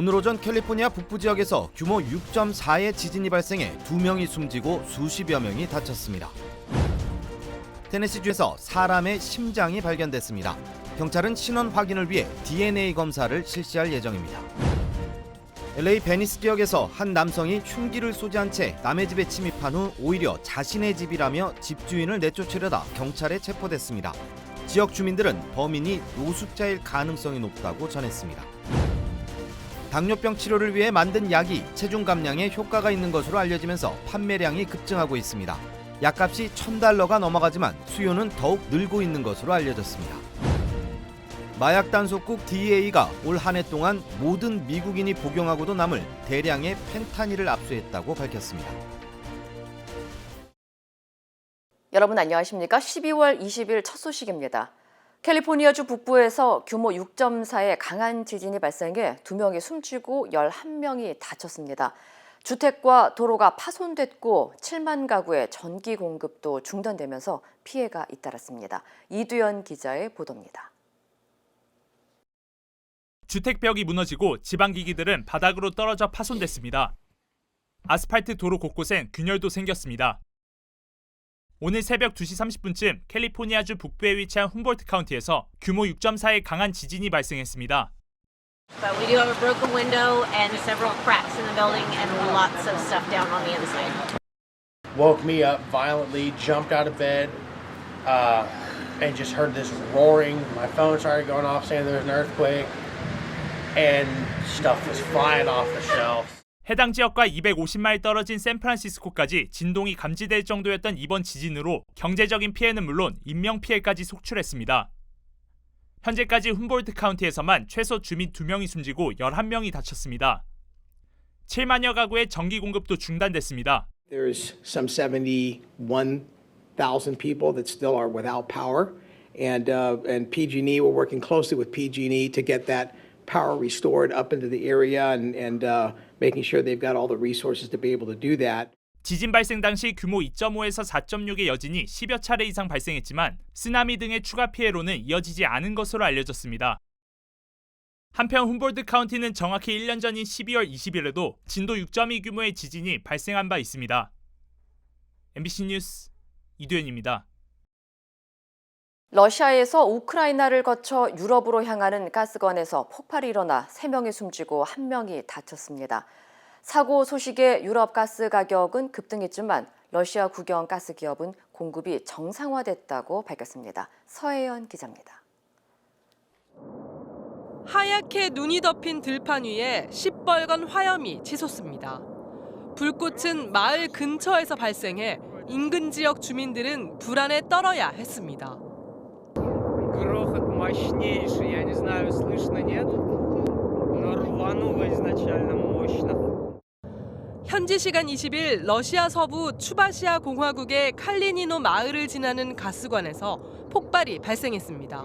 오늘 오전 캘리포니아 북부 지역에서 규모 6.4의 지진이 발생해 2명이 숨지고 수십여 명이 다쳤습니다. 테네시주에서 사람의 심장이 발견됐습니다. 경찰은 신원 확인을 위해 DNA 검사를 실시할 예정입니다. LA 베니스 지역에서 한 남성이 흉기를 쏘지 않은 채 남의 집에 침입한 후 오히려 자신의 집이라며 집주인을 내쫓으려다 경찰에 체포됐습니다. 지역 주민들은 범인이 노숙자일 가능성이 높다고 전했습니다. 당뇨병 치료를 위해 만든 약이 체중 감량에 효과가 있는 것으로 알려지면서 판매량이 급증하고 있습니다. 약값이 $1,000가 넘어가지만 수요는 더욱 늘고 있는 것으로 알려졌습니다. 마약 단속국 DEA가 올 한 해 동안 모든 미국인이 복용하고도 남을 대량의 펜타닐을 압수했다고 밝혔습니다. 여러분 안녕하십니까? 12월 20일 첫 소식입니다. 캘리포니아주 북부에서 규모 6.4의 강한 지진이 발생해 2명이 숨지고 11명이 다쳤습니다. 주택과 도로가 파손됐고 7만 가구의 전기 공급도 중단되면서 피해가 잇따랐습니다. 이두현 기자의 보도입니다. 주택벽이 무너지고 지방기기들은 바닥으로 떨어져 파손됐습니다. 아스팔트 도로 곳곳엔 균열도 생겼습니다. 오늘 새벽 2시 30분쯤 캘리포니아주 북부에 위치한 훔볼트 카운티에서 규모 6.4의 강한 지진이 발생했습니다. But we do have a broken window and several cracks in the building and lots of stuff down on the inside. Woke me up violently, jumped out of bed, and just heard this roaring. My phone started going off saying there was an earthquake, and stuff was flying off the shelves. 해당 지역과 250마일 떨어진 샌프란시스코까지 진동이 감지될 정도였던 이번 지진으로 경제적인 피해는 물론 인명피해까지 속출했습니다. 현재까지 훔볼트 카운티에서만 최소 주민 2명이 숨지고 11명이 다쳤습니다. 7만여 가구의 전기 공급도 중단됐습니다. There's some 71,000 people that still are without power, and PG&E, we're working closely with PG&E to get that power restored up into the area and making sure they've got all the resources to be able to do that. 지진 발생 당시 규모 2.5에서 4.6의 여진이 10여 차례 이상 발생했지만 쓰나미 등의 추가 피해로는 이어지지 않은 것으로 알려졌습니다. 한편 훔볼트 카운티는 정확히 1년 전인 12월 20일에도 진도 6.2 규모의 지진이 발생한 바 있습니다. MBC 뉴스 이두현입니다. 러시아에서 우크라이나를 거쳐 유럽으로 향하는 가스관에서 폭발이 일어나 3명이 숨지고 1명이 다쳤습니다. 사고 소식에 유럽 가스 가격은 급등했지만 러시아 국영 가스 기업은 공급이 정상화됐다고 밝혔습니다. 서혜연 기자입니다. 하얗게 눈이 덮인 들판 위에 시뻘건 화염이 치솟습니다. 불꽃은 마을 근처에서 발생해 인근 지역 주민들은 불안에 떨어야 했습니다. Грохот мощнейший, я не знаю, слышно нет, но рвануло изначально мощно. 현지 시간 20일 러시아 서부 추바시아 공화국의 칼리니노 마을을 지나는 가스관에서 폭발이 발생했습니다.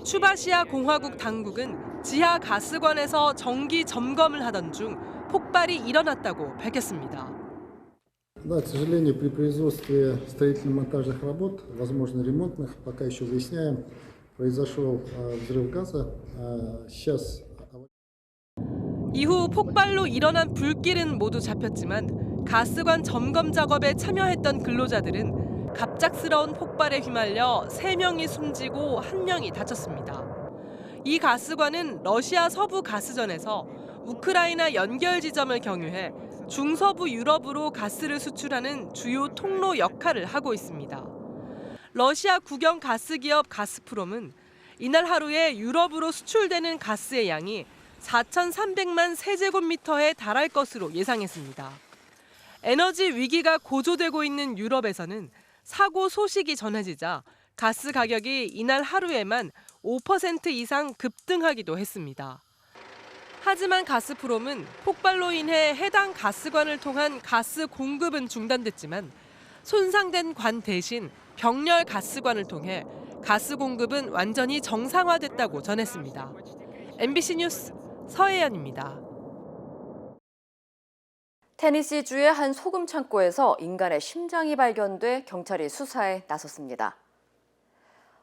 추바시아 공화국 당국은 지하 가스관에서 정기 점검을 하던 중 폭발이 일어났다고 밝혔습니다. Да, к сожалению, при производстве строительно-монтажных работ, возможно, ремонтных, пока еще выясняем, произошел взрыв газа. Сейчас 이후 폭발로 일어난 불길은 모두 잡혔지만 가스관 점검 작업에 참여했던 근로자들은 갑작스러운 폭발에 휘말려 3명이 숨지고 1명이 다쳤습니다. 이 가스관은 러시아 서부 가스전에서 우크라이나 연결 지점을 경유해 중서부 유럽으로 가스를 수출하는 주요 통로 역할을 하고 있습니다. 러시아 국영 가스기업 가스프롬은 이날 하루에 유럽으로 수출되는 가스의 양이 4,300만 세제곱미터에 달할 것으로 예상했습니다. 에너지 위기가 고조되고 있는 유럽에서는 사고 소식이 전해지자 가스 가격이 이날 하루에만 5% 이상 급등하기도 했습니다. 하지만 가스프롬은 폭발로 인해 해당 가스관을 통한 가스 공급은 중단됐지만 손상된 관 대신 병렬 가스관을 통해 가스 공급은 완전히 정상화됐다고 전했습니다. MBC 뉴스 서혜연입니다. 테니시주의 한 소금 창고에서 인간의 심장이 발견돼 경찰이 수사에 나섰습니다.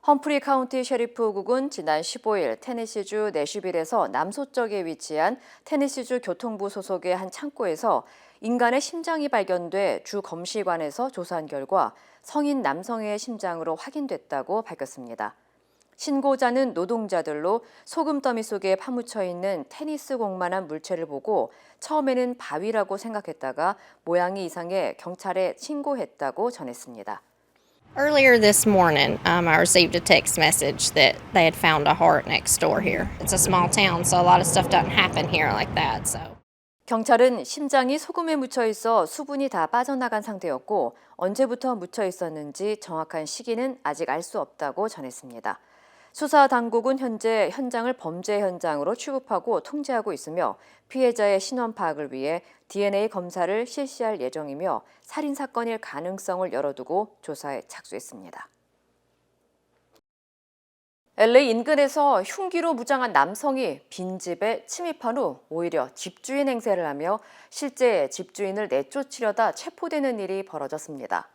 험프리 카운티 셰리프국은 지난 15일 테네시주 내슈빌에서 남서쪽에 위치한 테네시주 교통부 소속의 한 창고에서 인간의 심장이 발견돼 주 검시관에서 조사한 결과 성인 남성의 심장으로 확인됐다고 밝혔습니다. 신고자는 노동자들로 소금 더미 속에 파묻혀 있는 테니스 공만한 물체를 보고 처음에는 바위라고 생각했다가 모양이 이상해 경찰에 신고했다고 전했습니다. Earlier this morning, I received a text message that they had found a heart next door here. It's a small town, so a lot of stuff doesn't happen here like that. So. 경찰은 심장이 소금에 묻혀 있어 수분이 다 빠져나간 상태였고 언제부터 묻혀 있었는지 정확한 시기는 아직 알 수 없다고 전했습니다. 수사 당국은 현재 현장을 범죄 현장으로 취급하고 통제하고 있으며 피해자의 신원 파악을 위해 DNA 검사를 실시할 예정이며 살인 사건일 가능성을 열어두고 조사에 착수했습니다. LA 인근에서 흉기로 무장한 남성이 빈집에 침입한 후 오히려 집주인 행세를 하며 실제 집주인을 내쫓으려다 체포되는 일이 벌어졌습니다.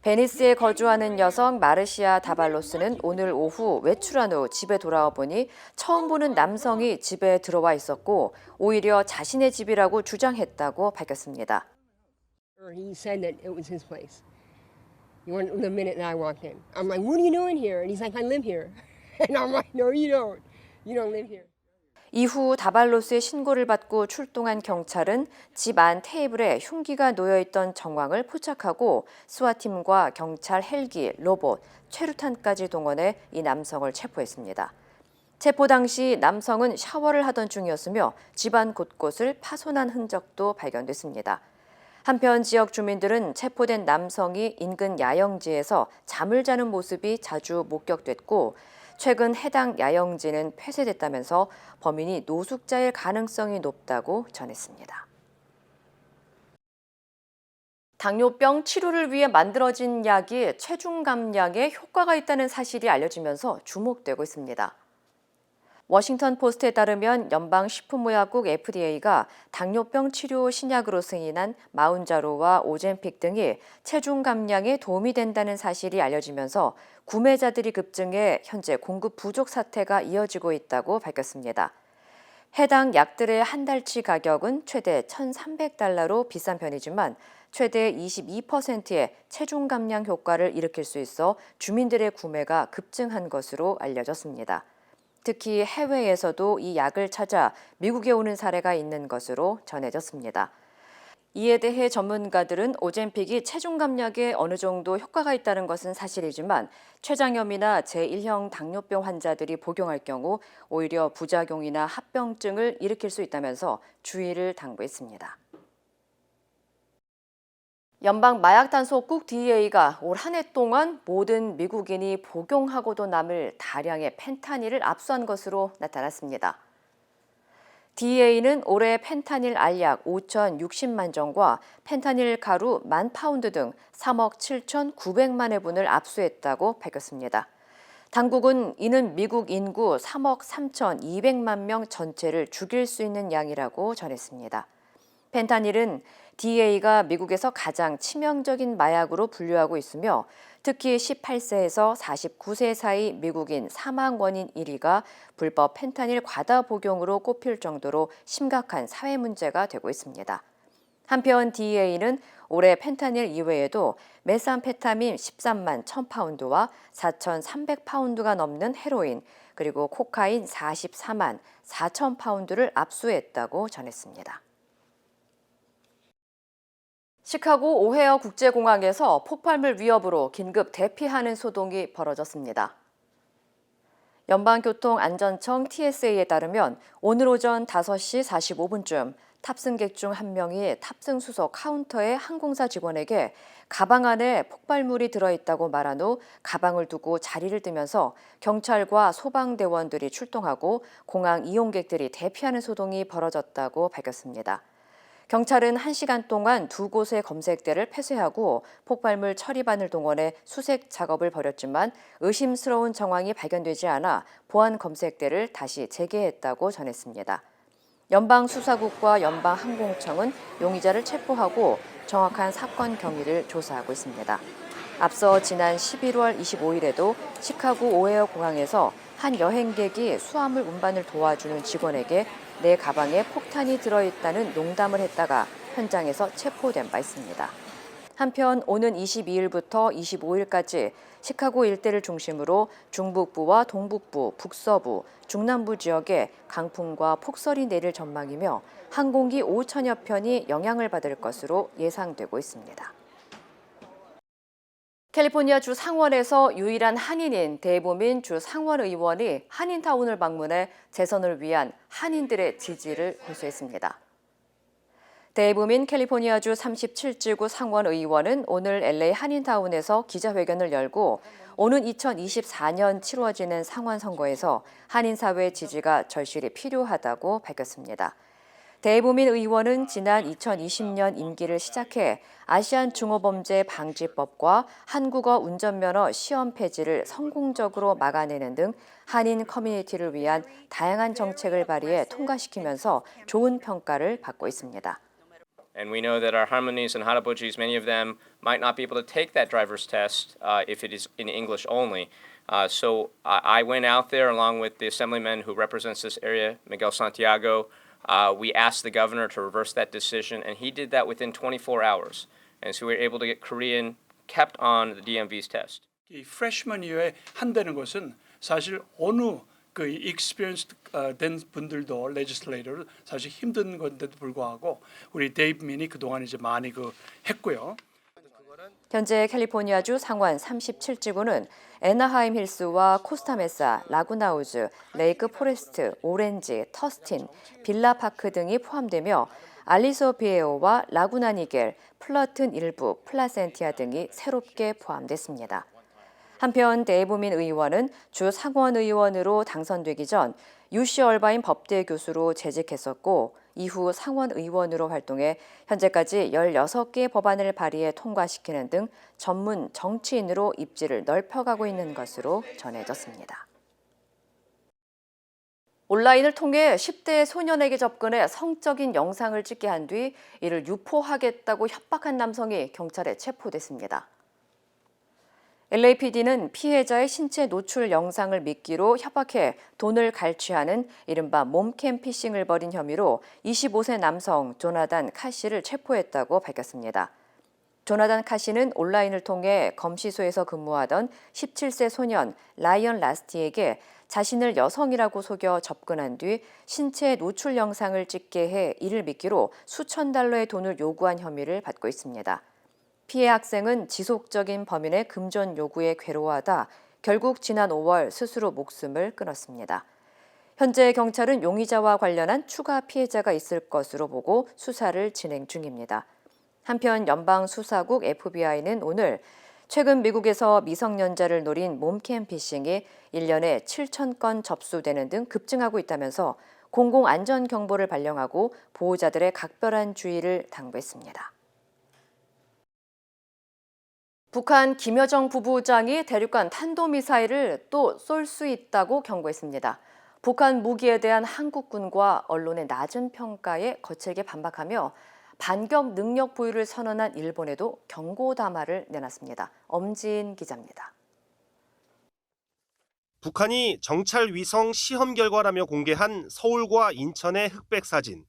베니스에 거주하는 여성 마르시아 다발로스는 오늘 오후 외출한 후 집에 돌아와 보니 처음 보는 남성이 집에 들어와 있었고 오히려 자신의 집이라고 주장했다고 밝혔습니다. He said that it was his place. The minute that I walked in, I'm like, "What are you doing here?" And he's like, "I live here." And I'm like, "No, you don't. You don't live here." 이후 다발로스의 신고를 받고 출동한 경찰은 집 안 테이블에 흉기가 놓여있던 정황을 포착하고 수화팀과 경찰 헬기, 로봇, 최루탄까지 동원해 이 남성을 체포했습니다. 체포 당시 남성은 샤워를 하던 중이었으며 집안 곳곳을 파손한 흔적도 발견됐습니다. 한편 지역 주민들은 체포된 남성이 인근 야영지에서 잠을 자는 모습이 자주 목격됐고 최근 해당 야영지는 폐쇄됐다면서 범인이 노숙자일 가능성이 높다고 전했습니다. 당뇨병 치료를 위해 만들어진 약이 체중 감량에 효과가 있다는 사실이 알려지면서 주목되고 있습니다. 워싱턴 포스트에 따르면 연방식품의약국 FDA가 당뇨병 치료 신약으로 승인한 마운자로와 오젬픽 등이 체중 감량에 도움이 된다는 사실이 알려지면서 구매자들이 급증해 현재 공급 부족 사태가 이어지고 있다고 밝혔습니다. 해당 약들의 한 달치 가격은 최대 $1,300로 비싼 편이지만 최대 22%의 체중 감량 효과를 일으킬 수 있어 주민들의 구매가 급증한 것으로 알려졌습니다. 특히 해외에서도 이 약을 찾아 미국에 오는 사례가 있는 것으로 전해졌습니다. 이에 대해 전문가들은 오젬픽이 체중 감량에 어느 정도 효과가 있다는 것은 사실이지만 췌장염이나 제1형 당뇨병 환자들이 복용할 경우 오히려 부작용이나 합병증을 일으킬 수 있다면서 주의를 당부했습니다. 연방 마약단속국 DEA가 올 한 해 동안 모든 미국인이 복용하고도 남을 다량의 펜타닐을 압수한 것으로 나타났습니다. DEA는 올해 펜타닐 알약 5,060만 정과 펜타닐 가루 10,000파운드 등 3억 7,900만 회분을 압수했다고 밝혔습니다. 당국은 이는 미국 인구 3억 3,200만 명 전체를 죽일 수 있는 양이라고 전했습니다. 펜타닐은 DEA가 미국에서 가장 치명적인 마약으로 분류하고 있으며 특히 18세에서 49세 사이 미국인 사망 원인 1위가 불법 펜타닐 과다 복용으로 꼽힐 정도로 심각한 사회 문제가 되고 있습니다. 한편 DEA는 올해 펜타닐 이외에도 메삼페타민 13만 1,000파운드와 4,300파운드가 넘는 헤로인 그리고 코카인 44만 4,000파운드를 압수했다고 전했습니다. 시카고 오헤어 국제공항에서 폭발물 위협으로 긴급 대피하는 소동이 벌어졌습니다. 연방교통안전청 TSA에 따르면 오늘 오전 5시 45분쯤 탑승객 중 한 명이 탑승 수속 카운터의 항공사 직원에게 가방 안에 폭발물이 들어있다고 말한 후 가방을 두고 자리를 뜨면서 경찰과 소방대원들이 출동하고 공항 이용객들이 대피하는 소동이 벌어졌다고 밝혔습니다. 경찰은 1시간 동안 두 곳의 검색대를 폐쇄하고 폭발물 처리반을 동원해 수색 작업을 벌였지만 의심스러운 정황이 발견되지 않아 보안 검색대를 다시 재개했다고 전했습니다. 연방수사국과 연방항공청은 용의자를 체포하고 정확한 사건 경위를 조사하고 있습니다. 앞서 지난 11월 25일에도 시카고 오헤어 공항에서 한 여행객이 수화물 운반을 도와주는 직원에게 내 가방에 폭탄이 들어있다는 농담을 했다가 현장에서 체포된 바 있습니다. 한편 오는 22일부터 25일까지 시카고 일대를 중심으로 중북부와 동북부, 북서부, 중남부 지역에 강풍과 폭설이 내릴 전망이며 항공기 5천여 편이 영향을 받을 것으로 예상되고 있습니다. 캘리포니아 주 상원에서 유일한 한인인 대보민 주 상원 의원이 한인타운을 방문해 재선을 위한 한인들의 지지를 호소했습니다. 대보민 캘리포니아주 37지구 상원 의원은 오늘 LA 한인타운에서 기자회견을 열고 오는 2024년 치러지는 상원 선거에서 한인 사회 지지가 절실히 필요하다고 밝혔습니다. 대보민 의원은 지난 2020년 임기를 시작해 아시안 중어범죄 방지법과 한국어 운전면허 시험 폐지를 성공적으로 막아내는 등 한인 커뮤니티를 위한 다양한 정책을 발의해 통과시키면서 좋은 평가를 받고 있습니다. And we know that our Harmonis and Harabojis, many of them might not be able to take that driver's test if it is in English only. So I went out there along with the assemblyman who represents this area, Miguel Santiago. We asked the governor to reverse that decision, and he did that within 24 hours. And so we were able to get Korean kept on the DMV's test. 이 freshman year에 한다는 것은 사실 어느 그 experienced 된 분들도 legislator 사실 힘든 건데도 불구하고 우리 데이브 민이 그동안 이제 많이 했고요. 현재 캘리포니아주 상원 37지구는 애나하임 힐스와 코스타메사, 라구나우즈, 레이크 포레스트, 오렌지, 터스틴, 빌라파크 등이 포함되며 알리소 비에오와 라구나 니겔, 플러튼 일부, 플라센티아 등이 새롭게 포함됐습니다. 한편 대보민 의원은 주 상원 의원으로 당선되기 전 UC 얼바인 법대 교수로 재직했었고 이후 상원 의원으로 활동해 현재까지 16개 법안을 발의해 통과시키는 등 전문 정치인으로 입지를 넓혀가고 있는 것으로 전해졌습니다. 온라인을 통해 10대 소년에게 접근해 성적인 영상을 찍게 한 뒤 이를 유포하겠다고 협박한 남성이 경찰에 체포됐습니다. LAPD는 피해자의 신체 노출 영상을 미끼로 협박해 돈을 갈취하는 이른바 몸캠 피싱을 벌인 혐의로 25세 남성 조나단 카시를 체포했다고 밝혔습니다. 조나단 카시는 온라인을 통해 검시소에서 근무하던 17세 소년 라이언 라스티에게 자신을 여성이라고 속여 접근한 뒤 신체 노출 영상을 찍게 해 이를 미끼로 수천 달러의 돈을 요구한 혐의를 받고 있습니다. 피해 학생은 지속적인 범인의 금전 요구에 괴로워하다 결국 지난 5월 스스로 목숨을 끊었습니다. 현재 경찰은 용의자와 관련한 추가 피해자가 있을 것으로 보고 수사를 진행 중입니다. 한편 연방수사국 FBI는 오늘 최근 미국에서 미성년자를 노린 몸캠 피싱이 1년에 7,000건 접수되는 등 급증하고 있다면서 공공안전경보를 발령하고 보호자들의 각별한 주의를 당부했습니다. 북한 김여정 부부장이 대륙간 탄도미사일을 또 쏠 수 있다고 경고했습니다. 북한 무기에 대한 한국군과 언론의 낮은 평가에 거칠게 반박하며 반격 능력 보유를 선언한 일본에도 경고 담화를 내놨습니다. 엄지인 기자입니다. 북한이 정찰 위성 시험 결과라며 공개한 서울과 인천의 흑백 사진.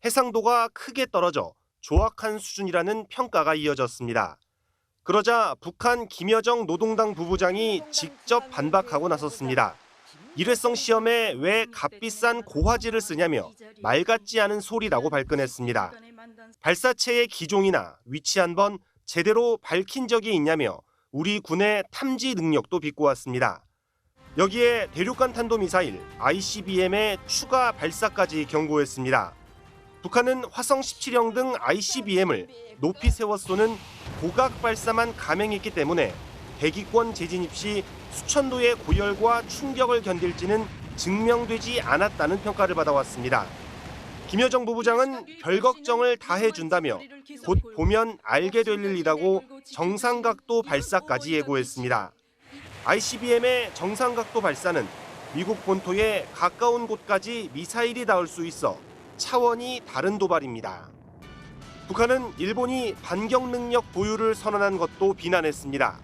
해상도가 크게 떨어져 조악한 수준이라는 평가가 이어졌습니다. 그러자 북한 김여정 노동당 부부장이 직접 반박하고 나섰습니다. 일회성 시험에 왜 값비싼 고화질을 쓰냐며 말 같지 않은 소리라고 발끈했습니다. 발사체의 기종이나 위치 한번 제대로 밝힌 적이 있냐며 우리 군의 탐지 능력도 비꼬았습니다. 여기에 대륙간 탄도미사일 ICBM의 추가 발사까지 경고했습니다. 북한은 화성 17형 등 ICBM을 높이 세워 쏘는 고각 발사만 감행했기 때문에 대기권 재진입 시 수천도의 고열과 충격을 견딜지는 증명되지 않았다는 평가를 받아왔습니다. 김여정 부부장은 별 걱정을 다 해준다며 곧 보면 알게 될 일이라고 정상각도 발사까지 예고했습니다. ICBM의 정상각도 발사는 미국 본토에 가까운 곳까지 미사일이 닿을 수 있어 차원이 다른 도발입니다. 북한은 일본이 반격 능력 보유를 선언한 것도 비난했습니다.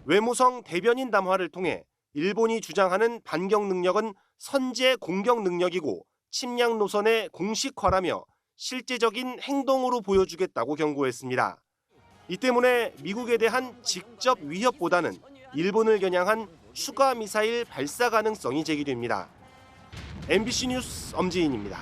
외무성 대변인 담화를 통해 일본이 주장하는 반격 능력은 선제 공격 능력이고 침략 노선의 공식화라며 실제적인 행동으로 보여주겠다고 경고했습니다. 이 때문에 미국에 대한 직접 위협보다는 일본을 겨냥한 추가 미사일 발사 가능성이 제기됩니다. MBC 뉴스 엄지인입니다.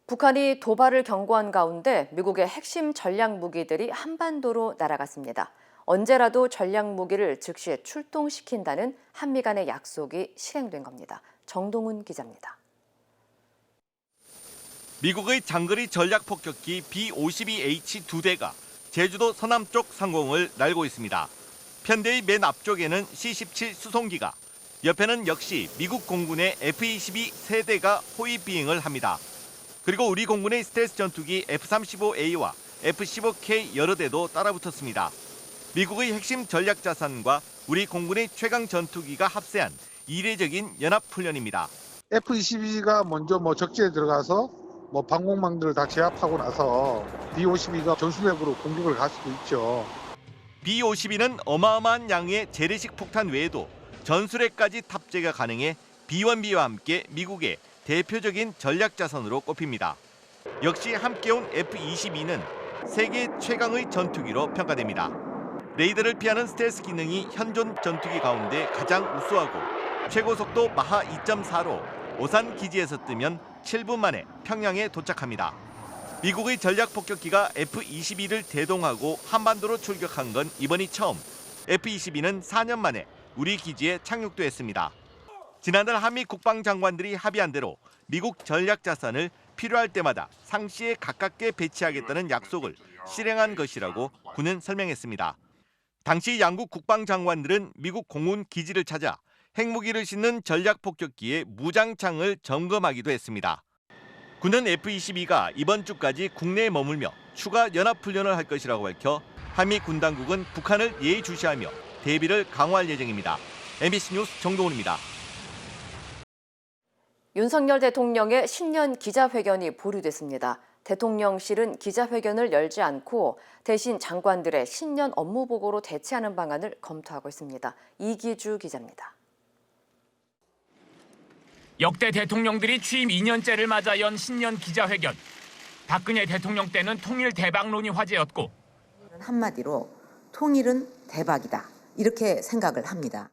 북한이 도발을 경고한 가운데 미국의 핵심 전략 무기들이 한반도로 날아갔습니다. 언제라도 전략 무기를 즉시 출동시킨다는 한미 간의 약속이 실행된 겁니다. 정동훈 기자입니다. 미국의 장거리 전략 폭격기 B-52H 2대가 제주도 서남쪽 상공을 날고 있습니다. 편대의 맨 앞쪽에는 C-17 수송기가, 옆에는 역시 미국 공군의 F-22 3대가 호위 비행을 합니다. 그리고 우리 공군의 스텔스 전투기 F-35A와 F-15K 여러 대도 따라붙었습니다. 미국의 핵심 전략 자산과 우리 공군의 최강 전투기가 합세한 이례적인 연합훈련입니다. F-22가 먼저 적지에 들어가서 방공망들을 다 제압하고 나서 B-52가 전술핵으로 공격을 갈 수도 있죠. B-52는 어마어마한 양의 재래식 폭탄 외에도 전술핵까지 탑재가 가능해 B-1B와 함께 미국의 대표적인 전략 자산으로 꼽힙니다. 역시 함께 온 F-22는 세계 최강의 전투기로 평가됩니다. 레이더를 피하는 스텔스 기능이 현존 전투기 가운데 가장 우수하고 최고 속도 마하 2.4로 오산 기지에서 뜨면 7분 만에 평양에 도착합니다. 미국의 전략 폭격기가 F-22를 대동하고 한반도로 출격한 건 이번이 처음. F-22는 4년 만에 우리 기지에 착륙도 했습니다. 지난달 한미 국방장관들이 합의한 대로 미국 전략 자산을 필요할 때마다 상시에 가깝게 배치하겠다는 약속을 실행한 것이라고 군은 설명했습니다. 당시 양국 국방장관들은 미국 공군 기지를 찾아 핵무기를 싣는 전략 폭격기의 무장창을 점검하기도 했습니다. 군은 F-22가 이번 주까지 국내에 머물며 추가 연합훈련을 할 것이라고 밝혀 한미 군 당국은 북한을 예의주시하며 대비를 강화할 예정입니다. MBC 뉴스 정동훈입니다. 윤석열 대통령의 신년 기자회견이 보류됐습니다. 대통령실은 기자회견을 열지 않고 대신 장관들의 신년 업무 보고로 대체하는 방안을 검토하고 있습니다. 이기주 기자입니다. 역대 대통령들이 취임 2년째를 맞아 연 신년 기자회견. 박근혜 대통령 때는 통일 대박론이 화제였고 한마디로 통일은 대박이다. 이렇게 생각을 합니다.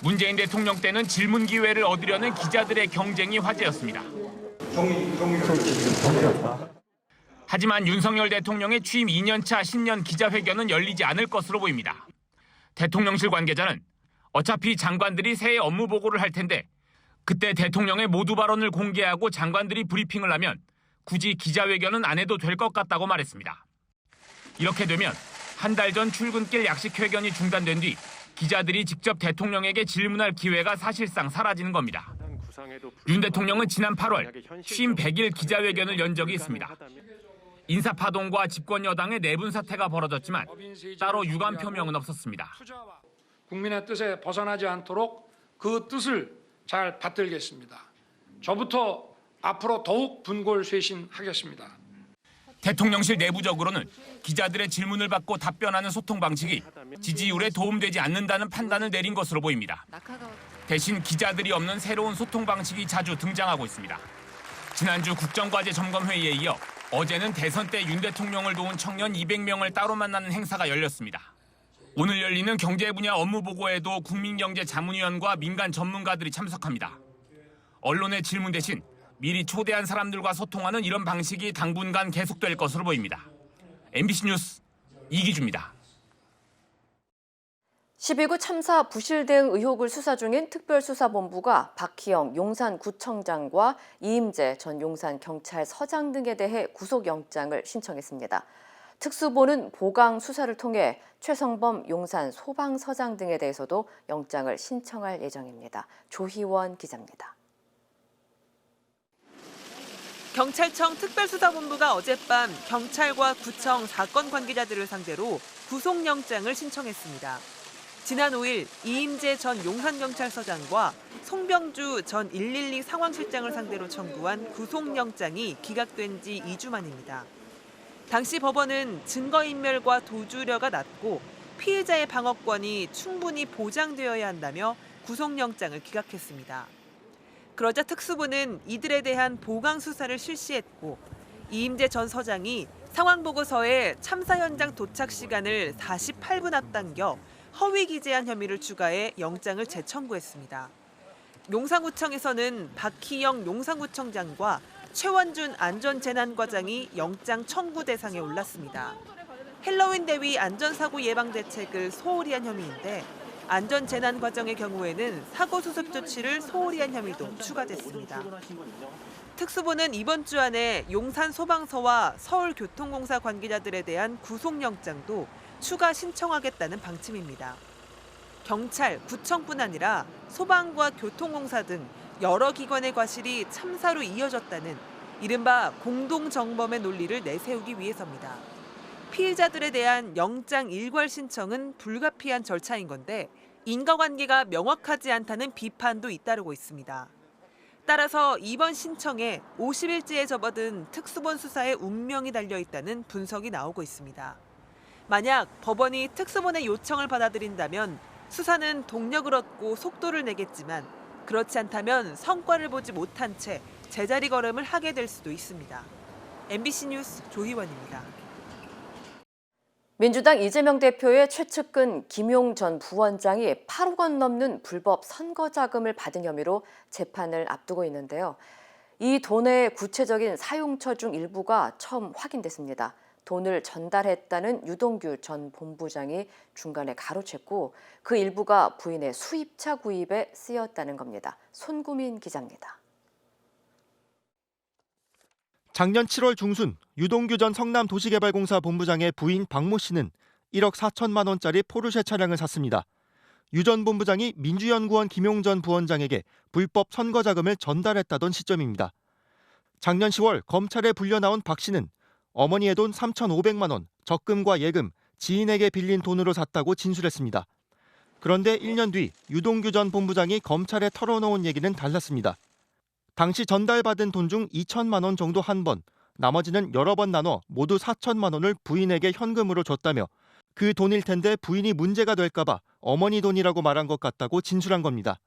문재인 대통령 때는 질문 기회를 얻으려는 기자들의 경쟁이 화제였습니다. 하지만 윤석열 대통령의 취임 2년차 신년 기자회견은 열리지 않을 것으로 보입니다. 대통령실 관계자는 어차피 장관들이 새해 업무 보고를 할 텐데 그때 대통령의 모두 발언을 공개하고 장관들이 브리핑을 하면 굳이 기자회견은 안 해도 될 것 같다고 말했습니다. 이렇게 되면 한 달 전 출근길 약식회견이 중단된 뒤 기자들이 직접 대통령에게 질문할 기회가 사실상 사라지는 겁니다. 윤 대통령은 지난 8월 취임 100일 기자회견을 연 적이 있습니다. 인사파동과 집권 여당의 내분 사태가 벌어졌지만 따로 유감 표명은 없었습니다. 국민의 뜻에 벗어나지 않도록 그 뜻을 잘 받들겠습니다. 저부터 앞으로 더욱 분골쇄신하겠습니다. 대통령실 내부적으로는 기자들의 질문을 받고 답변하는 소통 방식이 지지율에 도움되지 않는다는 판단을 내린 것으로 보입니다. 대신 기자들이 없는 새로운 소통 방식이 자주 등장하고 있습니다. 지난주 국정과제 점검회의에 이어 어제는 대선 때 윤 대통령을 도운 청년 200명을 따로 만나는 행사가 열렸습니다. 오늘 열리는 경제 분야 업무 보고에도 국민경제자문위원과 민간 전문가들이 참석합니다. 언론의 질문 대신 미리 초대한 사람들과 소통하는 이런 방식이 당분간 계속될 것으로 보입니다. MBC 뉴스 이기주입니다. 12구 참사 부실 대응 의혹을 수사 중인 특별수사본부가 박희영 용산구청장과 이임재 전 용산경찰서장 등에 대해 구속영장을 신청했습니다. 특수본은 보강 수사를 통해 최성범 용산소방서장 등에 대해서도 영장을 신청할 예정입니다. 조희원 기자입니다. 경찰청 특별수사본부가 어젯밤 경찰과 구청 사건 관계자들을 상대로 구속영장을 신청했습니다. 지난 5일 이임재 전 용산경찰서장과 송병주 전 112 상황실장을 상대로 청구한 구속영장이 기각된 지 2주 만입니다. 당시 법원은 증거인멸과 도주려가 낮고 피해자의 방어권이 충분히 보장되어야 한다며 구속영장을 기각했습니다. 그러자 특수부는 이들에 대한 보강 수사를 실시했고 이임재 전 서장이 상황보고서에 참사 현장 도착 시간을 48분 앞당겨 허위 기재한 혐의를 추가해 영장을 재청구했습니다. 용산구청에서는 박희영 용산구청장과 최원준 안전재난과장이 영장 청구 대상에 올랐습니다. 헬로윈 대위 안전사고 예방 대책을 소홀히 한 혐의인데 안전재난과정의 경우에는 사고 수습 조치를 소홀히 한 혐의도 추가됐습니다. 특수부는 이번 주 안에 용산소방서와 서울교통공사 관계자들에 대한 구속영장도 추가 신청하겠다는 방침입니다. 경찰, 구청뿐 아니라 소방과 교통공사 등 여러 기관의 과실이 참사로 이어졌다는 이른바 공동정범의 논리를 내세우기 위해서입니다. 피해자들에 대한 영장 일괄 신청은 불가피한 절차인 건데 인과관계가 명확하지 않다는 비판도 잇따르고 있습니다. 따라서 이번 신청에 50일째에 접어든 특수본 수사의 운명이 달려있다는 분석이 나오고 있습니다. 만약 법원이 특수본의 요청을 받아들인다면 수사는 동력을 얻고 속도를 내겠지만 그렇지 않다면 성과를 보지 못한 채 제자리 걸음을 하게 될 수도 있습니다. MBC 뉴스 조희원입니다. 민주당 이재명 대표의 최측근 김용 전 부원장이 8억 원 넘는 불법 선거 자금을 받은 혐의로 재판을 앞두고 있는데요. 이 돈의 구체적인 사용처 중 일부가 처음 확인됐습니다. 돈을 전달했다는 유동규 전 본부장이 중간에 가로챘고 그 일부가 부인의 수입차 구입에 쓰였다는 겁니다. 손구민 기자입니다. 작년 7월 중순 유동규 전 성남도시개발공사 본부장의 부인 박모 씨는 1억 4천만 원짜리 포르쉐 차량을 샀습니다. 유 전 본부장이 민주연구원 김용 전 부원장에게 불법 선거 자금을 전달했다던 시점입니다. 작년 10월 검찰에 불려 나온 박 씨는 어머니의 돈 3,500만 원, 적금과 예금, 지인에게 빌린 돈으로 샀다고 진술했습니다. 그런데 1년 뒤 유동규 전 본부장이 검찰에 털어놓은 얘기는 달랐습니다. 당시 전달받은 돈 중 2천만 원 정도 한 번, 나머지는 여러 번 나눠 모두 4천만 원을 부인에게 현금으로 줬다며 그 돈일 텐데 부인이 문제가 될까 봐 어머니 돈이라고 말한 것 같다고 진술한 겁니다.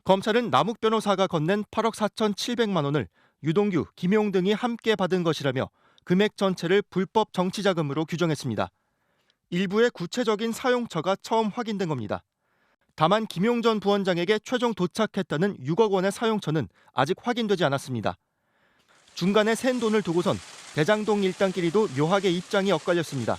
검찰은 남욱 변호사가 건넨 8억 4,700만 원을 유동규, 김용 등이 함께 받은 것이라며 금액 전체를 불법 정치자금으로 규정했습니다. 일부의 구체적인 사용처가 처음 확인된 겁니다. 다만 김용 전 부원장에게 최종 도착했다는 6억 원의 사용처는 아직 확인되지 않았습니다. 중간에 샌 돈을 두고선 대장동 일당끼리도 묘하게 입장이 엇갈렸습니다.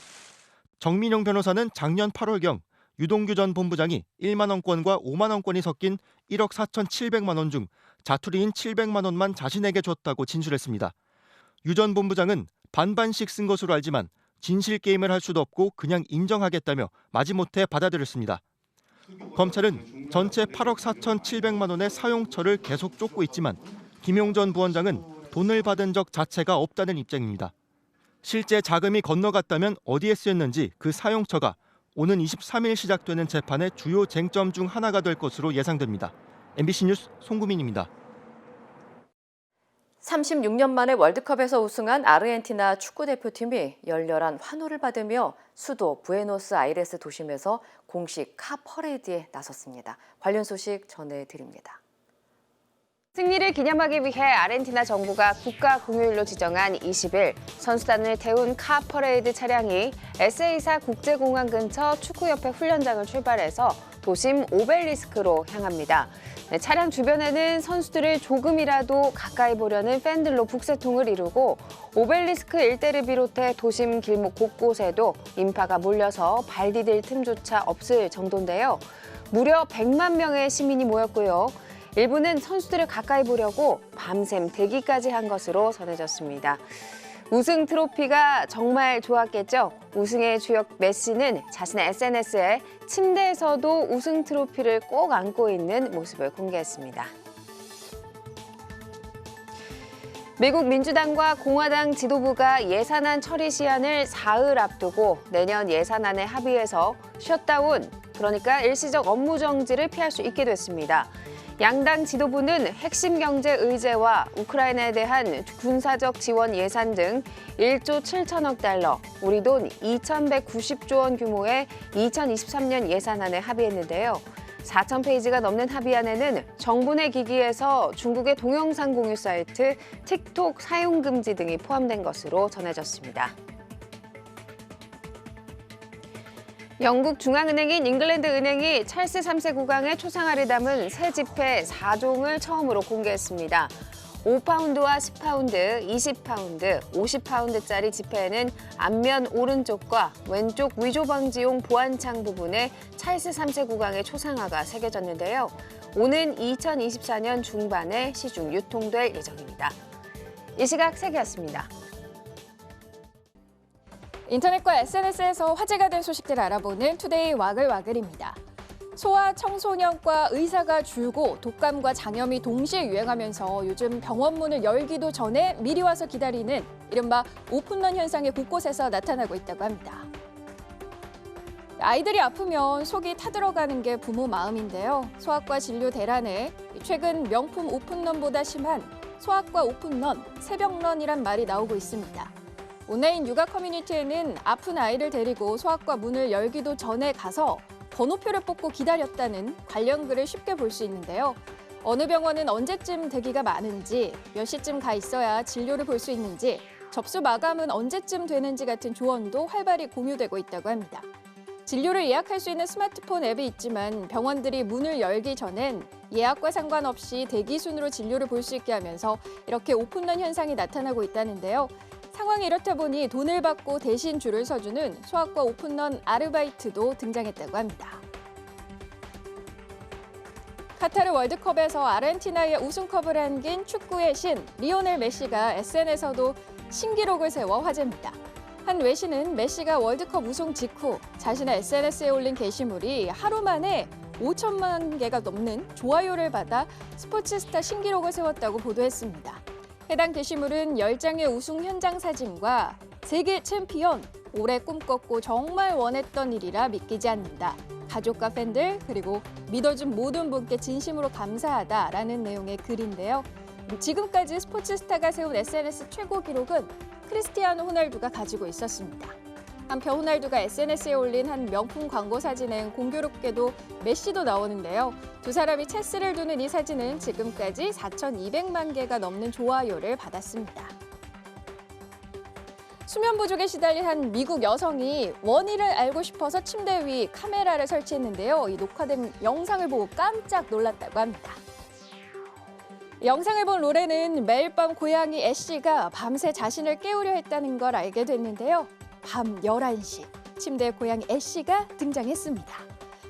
정민용 변호사는 작년 8월경 유동규 전 본부장이 1만 원권과 5만 원권이 섞인 1억 4,700만 원 중 자투리인 700만 원만 자신에게 줬다고 진술했습니다. 유 전 본부장은 반반씩 쓴 것으로 알지만 진실 게임을 할 수도 없고 그냥 인정하겠다며 마지못해 받아들였습니다. 검찰은 전체 8억 4,700만 원의 사용처를 계속 쫓고 있지만 김용 전 부원장은 돈을 받은 적 자체가 없다는 입장입니다. 실제 자금이 건너갔다면 어디에 쓰였는지 그 사용처가 오는 23일 시작되는 재판의 주요 쟁점 중 하나가 될 것으로 예상됩니다. MBC 뉴스 송구민입니다. 36년 만에 월드컵에서 우승한 아르헨티나 축구대표팀이 열렬한 환호를 받으며 수도 부에노스아이레스 도심에서 공식 카 퍼레이드에 나섰습니다. 관련 소식 전해드립니다. 승리를 기념하기 위해 아르헨티나 정부가 국가 공휴일로 지정한 20일 선수단을 태운 카 퍼레이드 차량이 에세이사 국제공항 근처 축구협회 훈련장을 출발해서 도심 오벨리스크로 향합니다. 차량 주변에는 선수들을 조금이라도 가까이 보려는 팬들로 북새통을 이루고 오벨리스크 일대를 비롯해 도심 길목 곳곳에도 인파가 몰려서 발 디딜 틈조차 없을 정도인데요. 무려 100만 명의 시민이 모였고요. 일부는 선수들을 가까이 보려고 밤샘 대기까지 한 것으로 전해졌습니다. 우승 트로피가 정말 좋았겠죠? 우승의 주역 메시는 자신의 SNS에 침대에서도 우승 트로피를 꼭 안고 있는 모습을 공개했습니다. 미국 민주당과 공화당 지도부가 예산안 처리 시한을 사흘 앞두고 내년 예산안에 합의해서 셧다운, 그러니까 일시적 업무 정지를 피할 수 있게 됐습니다. 양당 지도부는 핵심 경제 의제와 우크라이나에 대한 군사적 지원 예산 등 1조 7천억 달러, 우리 돈 2,190조 원 규모의 2023년 예산안에 합의했는데요. 4,000페이지가 넘는 합의안에는 정부 내 기기에서 중국의 동영상 공유 사이트 틱톡 사용 금지 등이 포함된 것으로 전해졌습니다. 영국 중앙은행인 잉글랜드 은행이 찰스 3세 국왕의 초상화를 담은 새 지폐 4종을 처음으로 공개했습니다. 5파운드와 10파운드, 20파운드, 50파운드짜리 지폐에는 앞면 오른쪽과 왼쪽 위조 방지용 보안창 부분에 찰스 3세 국왕의 초상화가 새겨졌는데요. 오는 2024년 중반에 시중 유통될 예정입니다. 이 시각 세계였습니다. 인터넷과 SNS에서 화제가 된 소식들 알아보는 투데이 와글와글입니다. 소아 청소년과 의사가 줄고 독감과 장염이 동시에 유행하면서 요즘 병원 문을 열기도 전에 미리 와서 기다리는 이른바 오픈런 현상이 곳곳에서 나타나고 있다고 합니다. 아이들이 아프면 속이 타들어가는 게 부모 마음인데요. 소아과 진료 대란에 최근 명품 오픈런보다 심한 소아과 오픈런, 새벽런이란 말이 나오고 있습니다. 온라인 육아 커뮤니티에는 아픈 아이를 데리고 소아과 문을 열기도 전에 가서 번호표를 뽑고 기다렸다는 관련 글을 쉽게 볼 수 있는데요. 어느 병원은 언제쯤 대기가 많은지, 몇 시쯤 가 있어야 진료를 볼 수 있는지, 접수 마감은 언제쯤 되는지 같은 조언도 활발히 공유되고 있다고 합니다. 진료를 예약할 수 있는 스마트폰 앱이 있지만 병원들이 문을 열기 전엔 예약과 상관없이 대기 순으로 진료를 볼 수 있게 하면서 이렇게 오픈런 현상이 나타나고 있다는데요. 상황이 이렇다 보니 돈을 받고 대신 줄을 서주는 소아과 오픈런 아르바이트도 등장했다고 합니다. 카타르 월드컵에서 아르헨티나의 우승컵을 안긴 축구의 신 리오넬 메시가 SNS에서도 신기록을 세워 화제입니다. 한 외신은 메시가 월드컵 우승 직후 자신의 SNS에 올린 게시물이 하루 만에 5천만 개가 넘는 좋아요를 받아 스포츠스타 신기록을 세웠다고 보도했습니다. 해당 게시물은 10장의 우승 현장 사진과 세계 챔피언, 오래 꿈꿨고 정말 원했던 일이라 믿기지 않는다. 가족과 팬들 그리고 믿어준 모든 분께 진심으로 감사하다라는 내용의 글인데요. 지금까지 스포츠스타가 세운 SNS 최고 기록은 크리스티아노 호날두가 가지고 있었습니다. 한편 호날두가 SNS에 올린 한 명품 광고 사진엔 공교롭게도 메시도 나오는데요. 두 사람이 체스를 두는 이 사진은 지금까지 4,200만 개가 넘는 좋아요를 받았습니다. 수면 부족에 시달린 한 미국 여성이 원인을 알고 싶어서 침대 위 카메라를 설치했는데요. 이 녹화된 영상을 보고 깜짝 놀랐다고 합니다. 영상을 본 로렌은 매일 밤 고양이 애쉬가 밤새 자신을 깨우려 했다는 걸 알게 됐는데요. 밤 11시, 침대에 고양이 애쉬가 등장했습니다.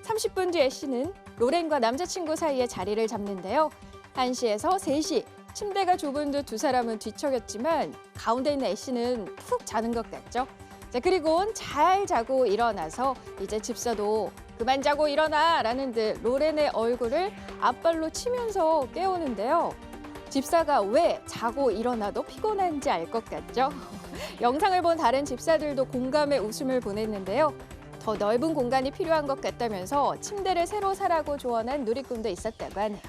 30분 뒤 애쉬는 로렌과 남자친구 사이에 자리를 잡는데요. 1시에서 3시, 침대가 좁은 듯 두 사람은 뒤척였지만 가운데 있는 애쉬는 푹 자는 것 같죠. 자, 그리고는 잘 자고 일어나서 이제 집사도 그만 자고 일어나 라는 듯 로렌의 얼굴을 앞발로 치면서 깨우는데요. 집사가 왜 자고 일어나도 피곤한지 알 것 같죠? 영상을 본 다른 집사들도 공감의 웃음을 보냈는데요. 더 넓은 공간이 필요한 것 같다면서 침대를 새로 사라고 조언한 누리꾼도 있었다고 하네요.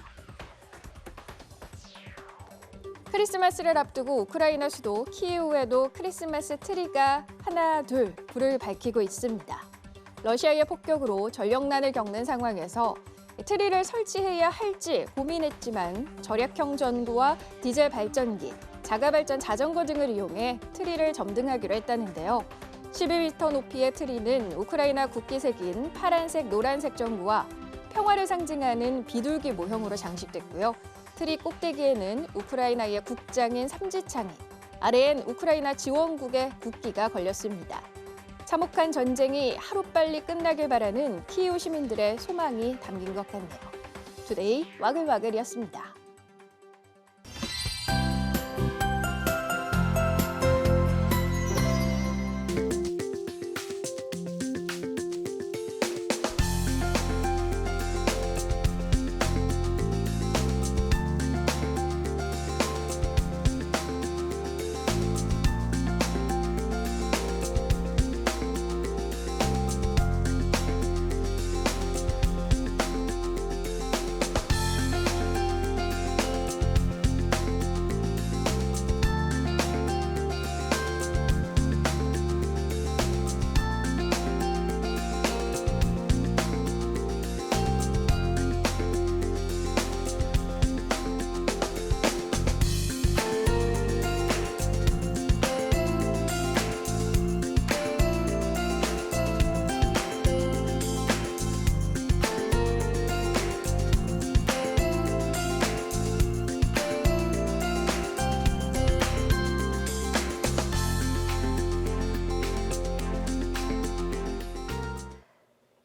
크리스마스를 앞두고 우크라이나 수도 키이우에도 크리스마스 트리가 하나, 둘 불을 밝히고 있습니다. 러시아의 폭격으로 전력난을 겪는 상황에서 트리를 설치해야 할지 고민했지만 절약형 전구와 디젤 발전기, 자가발전 자전거 등을 이용해 트리를 점등하기로 했다는데요. 12m 높이의 트리는 우크라이나 국기색인 파란색, 노란색 전구와 평화를 상징하는 비둘기 모형으로 장식됐고요. 트리 꼭대기에는 우크라이나의 국장인 삼지창이, 아래엔 우크라이나 지원국의 국기가 걸렸습니다. 참혹한 전쟁이 하루빨리 끝나길 바라는 키이우 시민들의 소망이 담긴 것 같네요. 투데이 와글와글이었습니다.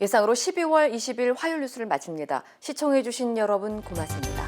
이상으로 12월 20일 화요일 뉴스를 마칩니다. 시청해주신 여러분 고맙습니다.